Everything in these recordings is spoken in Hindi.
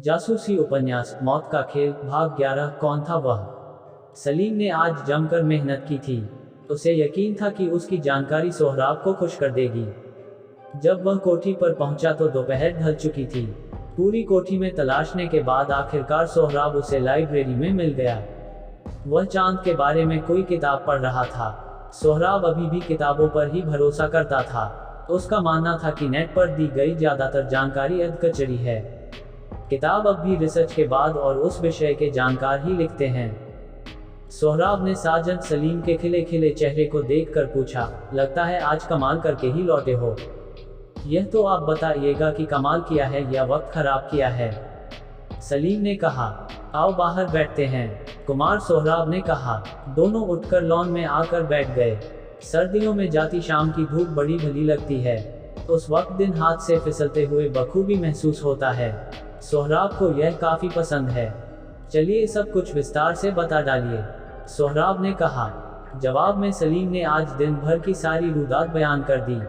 जासूसी उपन्यास मौत का खेल भाग 11। कौन था वह? सलीम ने आज जमकर मेहनत की थी। उसे यकीन था कि उसकी जानकारी सोहराब को खुश कर देगी। जब वह कोठी पर पहुंचा तो दोपहर ढल चुकी थी। पूरी कोठी में तलाशने के बाद आखिरकार सोहराब उसे लाइब्रेरी में मिल गया। वह चांद के बारे में कोई किताब पढ़ रहा था। सोहराब अभी भी किताबों पर ही भरोसा करता था। उसका मानना था कि नेट पर दी गई ज्यादातर जानकारी अधकचरी है। किताब अब भी रिसर्च के बाद और उस विषय के जानकार ही लिखते हैं। सोहराब ने साजन सलीम के खिले खिले चेहरे को देखकर पूछा, लगता है आज कमाल करके ही लौटे हो। यह तो आप बताइएगा कि कमाल किया है या वक्त खराब किया है। सलीम ने कहा, आओ बाहर बैठते हैं। कुमार सोहराब ने कहा। दोनों उठकर लॉन में आकर बैठ गए। सर्दियों में जाती शाम की धूप बड़ी भली लगती है। उस वक्त दिन हाथ से फिसलते हुए बखूबी महसूस होता है। सोहराब को यह काफी पसंद है। चलिए सब कुछ विस्तार से बता डालिए, सोहराब ने कहा। जवाब में सलीम ने आज दिन भर की सारी रुदात बयान कर दी।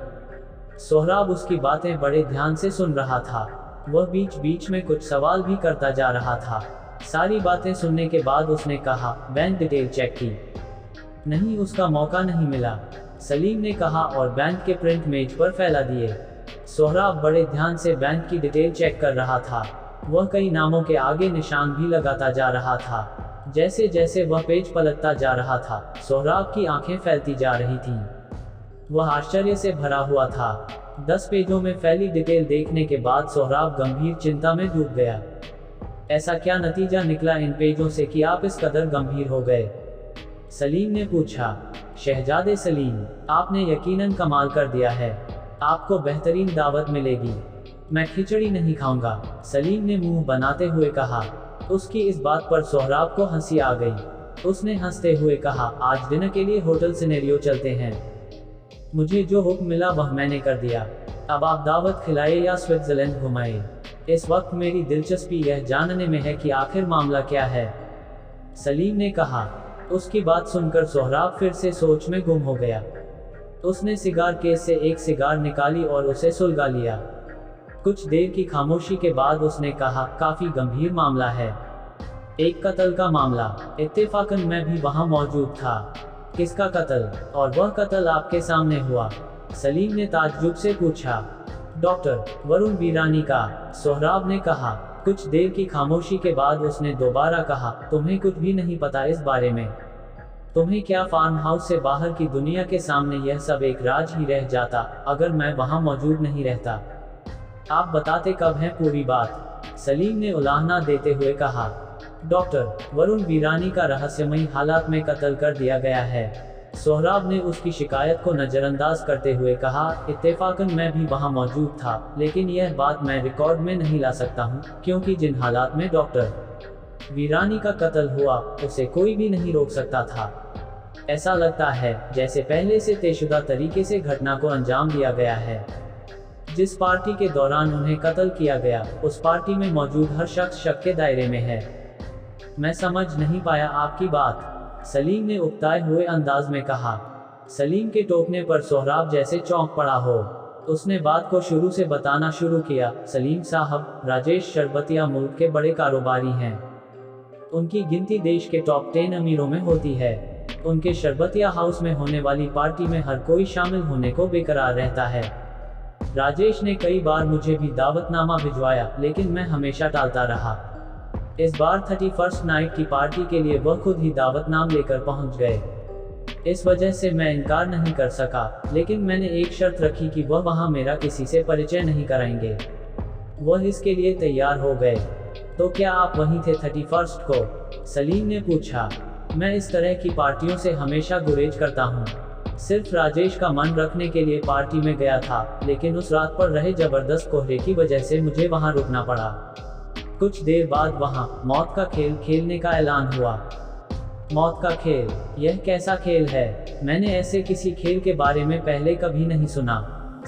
सोहराब उसकी बातें बड़े ध्यान से सुन रहा था। वह बीच बीच में कुछ सवाल भी करता जा रहा था। सारी बातें सुनने के बाद उसने कहा, बैंक डिटेल चेक की? नहीं, उसका मौका नहीं मिला, सलीम ने कहा और बैंक के प्रिंट मेज पर फैला दिए। सोहराब बड़े ध्यान से बैंक की डिटेल चेक कर रहा था। वह कई नामों के आगे निशान भी लगाता जा रहा था। जैसे जैसे वह पेज पलटता जा रहा था, सोहराब की आंखें फैलती जा रही थीं। वह आश्चर्य से भरा हुआ था। 10 पेजों में फैली डिटेल देखने के बाद सोहराब गंभीर चिंता में डूब गया। ऐसा क्या नतीजा निकला इन पेजों से कि आप इस कदर गंभीर हो गए? सलीम ने पूछा। शहजादे सलीम, आपने यकीनन कमाल कर दिया है। आपको बेहतरीन दावत मिलेगी। मैं खिचड़ी नहीं खाऊंगा, सलीम ने मुंह बनाते हुए कहा। उसकी इस बात पर सोहराब को हंसी आ गई। उसने हंसते हुए कहा, आज डिनर के लिए होटल सिनेरियो चलते हैं। मुझे जो हुक्म मिला वह मैंने कर दिया। अब आप दावत खिलाए या स्विट्जरलैंड घुमाए, इस वक्त मेरी दिलचस्पी यह जानने में है कि आखिर मामला क्या है, सलीम ने कहा। उसकी बात सुनकर सोहराब फिर से सोच में गुम हो गया। उसने सिगार केस से एक सिगार निकाली और उसे सुलगा लिया। कुछ देर की खामोशी के बाद उसने कहा, काफी गंभीर मामला है। एक कत्ल का मामला। इत्तेफाकन मैं भी वहां मौजूद था। किसका कत्ल? और वह कत्ल आपके सामने हुआ? सलीम ने ताज्जुब से पूछा। डॉक्टर वरुण वीरानी का, सोहराब ने कहा। कुछ देर की खामोशी के बाद उसने दोबारा कहा, तुम्हें कुछ भी नहीं पता इस बारे में? तुम्हें क्या फार्म हाउस से बाहर की दुनिया के सामने यह सब एक राज ही रह जाता अगर मैं वहां मौजूद नहीं रहता? आप बताते कब हैं पूरी बात? सलीम ने उलाहना देते हुए कहा। डॉक्टर वरुण वीरानी का रहस्यमयी हालात में कत्ल कर दिया गया है, सोहराब ने उसकी शिकायत को नजरअंदाज करते हुए कहा। इत्तेफाकन मैं भी वहां मौजूद था, लेकिन यह बात मैं रिकॉर्ड में नहीं ला सकता हूं, क्योंकि जिन हालात में डॉक्टर वीरानी का कत्ल हुआ उसे कोई भी नहीं रोक सकता था। ऐसा लगता है जैसे पहले से तयशुदा तरीके से घटना को अंजाम दिया गया है। जिस पार्टी के दौरान उन्हें कत्ल किया गया, उस पार्टी में मौजूद हर शख्स शक के दायरे में है। मैं समझ नहीं पाया आपकी बात, सलीम ने उकताए हुए अंदाज में कहा। सलीम के टोकने पर सोहराब जैसे चौंक पड़ा हो। उसने बात को शुरू से बताना शुरू किया। सलीम साहब, राजेश शरबतिया मुल्क के बड़े कारोबारी हैं। उनकी गिनती देश के टॉप 10 अमीरों में होती है। उनके शरबतिया हाउस में होने वाली पार्टी में हर कोई शामिल होने को बेकरार रहता है। राजेश ने कई बार मुझे भी दावतनामा भिजवाया, लेकिन मैं हमेशा टालता रहा। इस बार 31st नाइट की पार्टी के लिए वह खुद ही दावतनाम लेकर पहुंच गए। इस वजह से मैं इनकार नहीं कर सका, लेकिन मैंने एक शर्त रखी कि वह वहां मेरा किसी से परिचय नहीं कराएंगे। वह इसके लिए तैयार हो गए। तो क्या आप वहीं थे 31st को? सलीम ने पूछा। मैं इस तरह की पार्टियों से हमेशा गुरेज करता हूँ। सिर्फ राजेश का मन रखने के लिए पार्टी में गया था, लेकिन उस रात पर रहे जबरदस्त कोहरे की वजह से मुझे वहां रुकना पड़ा। कुछ देर बाद वहां मौत का खेल खेलने का ऐलान हुआ। मौत का खेल? यह कैसा खेल है? मैंने ऐसे किसी खेल के बारे में पहले कभी नहीं सुना,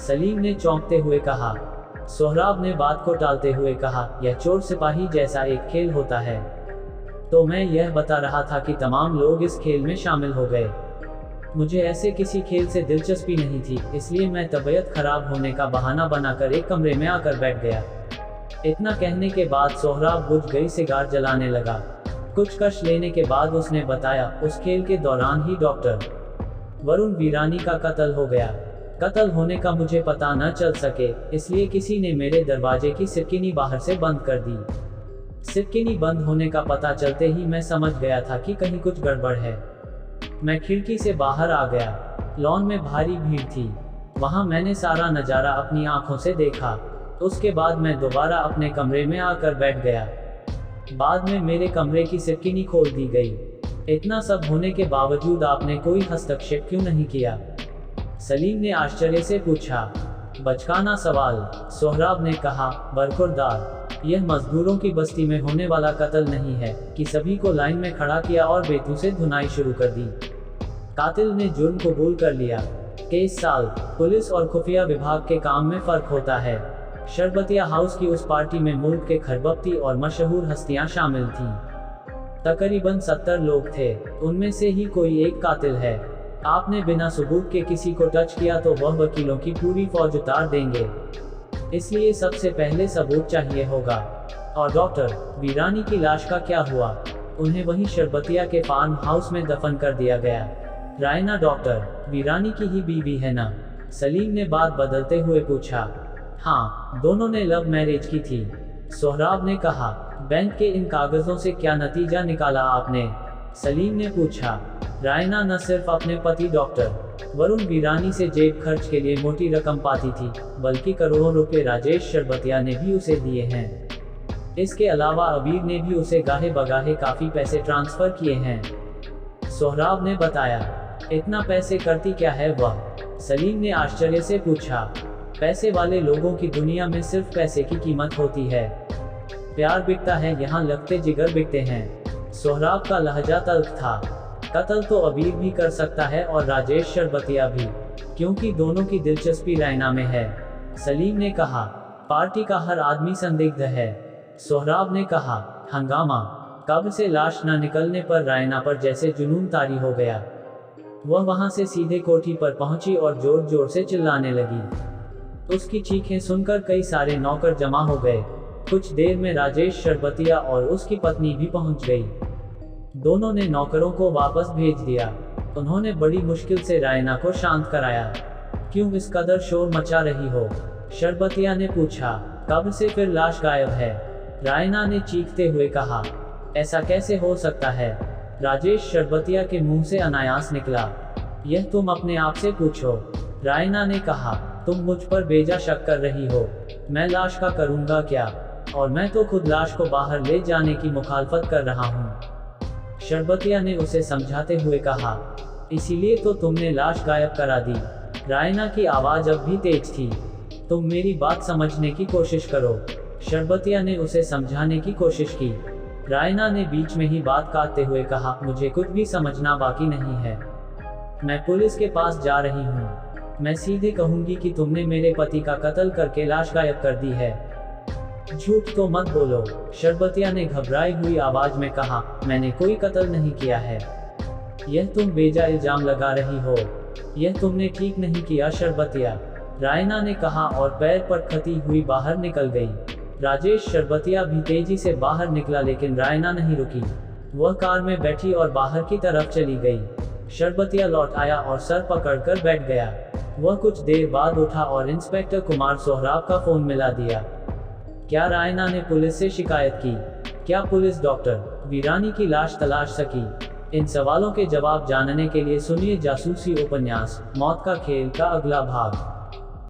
सलीम ने चौंकते हुए कहा। सोहराब ने बात को टालते हुए कहा, यह चोर सिपाही जैसा एक खेल होता है। तो मैं यह बता रहा था कि तमाम लोग इस खेल में शामिल हो गए। मुझे ऐसे किसी खेल से दिलचस्पी नहीं थी, इसलिए मैं तबीयत खराब होने का बहाना बनाकर एक कमरे में आकर बैठ गया। इतना कहने के बाद सोहराब बुझ गई सिगार जलाने लगा। कुछ कश लेने के बाद उसने बताया, उस खेल के दौरान ही डॉक्टर वरुण वीरानी का कत्ल हो गया। कत्ल होने का मुझे पता न चल सके, इसलिए किसी ने मेरे दरवाजे की सिटकिनी बाहर से बंद कर दी। सिटकिनी बंद होने का पता चलते ही मैं समझ गया था कि कहीं कुछ गड़बड़ है। मैं खिड़की से बाहर आ गया। लॉन में भारी भीड़ थी। वहां मैंने सारा नज़ारा अपनी आंखों से देखा। उसके बाद मैं दोबारा अपने कमरे में आकर बैठ गया। बाद में मेरे कमरे की सिटकिनी खोल दी गई। इतना सब होने के बावजूद आपने कोई हस्तक्षेप क्यों नहीं किया? सलीम ने आश्चर्य से पूछा। बचकाना सवाल, सोहराब ने कहा। बरखुरदार, यह मजदूरों की बस्ती में होने वाला कत्ल नहीं है कि सभी को लाइन में खड़ा किया और बेतु से धुनाई शुरू कर दी। कातिल ने जुर्म कबूल कर लिया। केस साल, पुलिस और खुफिया विभाग के काम में फर्क होता है। शरबतिया हाउस की उस पार्टी में मुल्क के खरबप्ती और मशहूर हस्तियां शामिल थीं। तकरीबन 70 लोग थे, उनमें से ही कोई एक कातिल है। आपने बिना सबूत के किसी को टच किया तो वह वकीलों की पूरी फौज उतार देंगे, इसलिए सबसे पहले सबूत चाहिए होगा। और डॉक्टर वीरानी की लाश का क्या हुआ? उन्हें वहीं शरबतिया के फार्म हाउस में दफन कर दिया गया। रायना डॉक्टर वीरानी की ही बीवी है ना? सलीम ने बात बदलते हुए पूछा। हाँ, दोनों ने लव मैरिज की थी, सोहराब ने कहा। बैंक के इन कागजों से क्या नतीजा निकाला आपने? सलीम ने पूछा। रायना न सिर्फ अपने पति डॉक्टर वरुण वीरानी से जेब खर्च के लिए मोटी रकम पाती थी, बल्कि करोड़ों रुपए राजेश शरबतिया ने भी उसे दिए हैं। इसके अलावा अबीर ने भी उसे गाहे बगाहे काफी पैसे ट्रांसफर किए हैं, सोहराब ने बताया। इतना पैसे करती क्या है वह? सलीम ने आश्चर्य से पूछा। पैसे वाले लोगों की दुनिया में सिर्फ पैसे की कीमत होती है। प्यार बिकता है, यहाँ लगते जिगर बिकते हैं। सोहराब का लहजा तल्ख था। कत्ल तो अबीर भी कर सकता है और राजेश शरबतिया भी, क्योंकि दोनों की दिलचस्पी रायना में है, सलीम ने कहा। पार्टी का हर आदमी संदिग्ध है, सोहराब ने कहा। हंगामा, कब्र से लाश न निकलने पर रायना पर जैसे जुनून तारी हो गया। वह वहां से सीधे कोठी पर पहुंची और जोर जोर से चिल्लाने लगी। उसकी चीखें सुनकर कई सारे नौकर जमा हो गए। कुछ देर में राजेश शरबतिया और उसकी पत्नी भी पहुंच गई। दोनों ने नौकरों को वापस भेज दिया। उन्होंने बड़ी मुश्किल से रायना को शांत कराया। क्यों इस कदर शोर मचा रही हो? शरबतिया ने पूछा। कब्र से फिर लाश गायब है, रायना ने चीखते हुए कहा। ऐसा कैसे हो सकता है? राजेश शरबतिया के मुंह से अनायास निकला। यह तुम अपने आप से पूछो, रायना ने कहा। तुम मुझ पर बेजा शक कर रही हो। मैं लाश का करूंगा क्या? और मैं तो खुद लाश को बाहर ले जाने की मुखालफत कर रहा हूँ, शरबतिया ने उसे समझाते हुए कहा। इसीलिए तो तुमने लाश गायब करा दी। रायना की आवाज अब भी तेज थी। तुम मेरी बात समझने की कोशिश करो, शरबतिया ने उसे समझाने की कोशिश की। रायना ने बीच में ही बात काटते हुए कहा, मुझे कुछ भी समझना बाकी नहीं है। मैं पुलिस के पास जा रही हूँ। मैं सीधे कहूंगी कि तुमने मेरे पति का कत्ल करके लाश गायब कर दी है। झूठ तो मत बोलो, शरबतिया ने घबराई हुई आवाज में कहा। मैंने कोई कत्ल नहीं किया है। यह तुम बेजा इल्जाम लगा रही हो। यह तुमने ठीक नहीं किया, शरबतिया, रायना ने कहा और पैर पर खती हुई बाहर निकल गई। राजेश शरबतिया भी तेजी से बाहर निकला, लेकिन रायना नहीं रुकी। वह कार में बैठी और बाहर की तरफ चली गई। शरबतिया लौट आया और सर पकड़कर बैठ गया। वह कुछ देर बाद उठा और इंस्पेक्टर कुमार सोहराब का फोन मिला दिया। क्या रायना ने पुलिस से शिकायत की? क्या पुलिस डॉक्टर वीरानी की लाश तलाश सकी? इन सवालों के जवाब जानने के लिए सुनिए जासूसी उपन्यास मौत का खेल का अगला भाग।